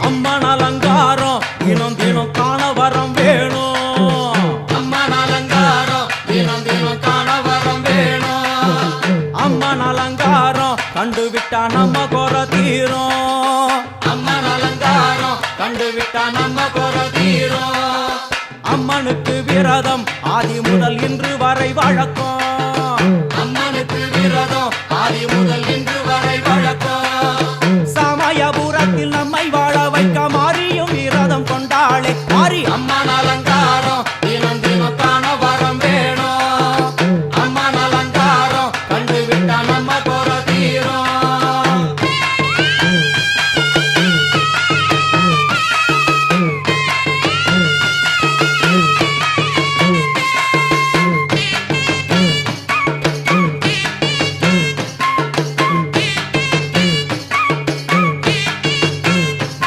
அம்மன் அலங்காரம் தினம் தினம் காண வரம் வேணும். அம்மன் அலங்காரம் தினம் தினம் காண வரம் வேணும். அம்மன் அலங்காரம் கண்டுவிட்டா நம்ம குறை தீரும். அம்மன் அலங்காரம் கண்டுவிட்டா நம்ம குறை தீரும். அம்மனுக்கு விரதம் ஆதி முதல் இன்று வரை வழக்கம். அம்மனுக்கு விரதம் ஆதி முதல் இன்று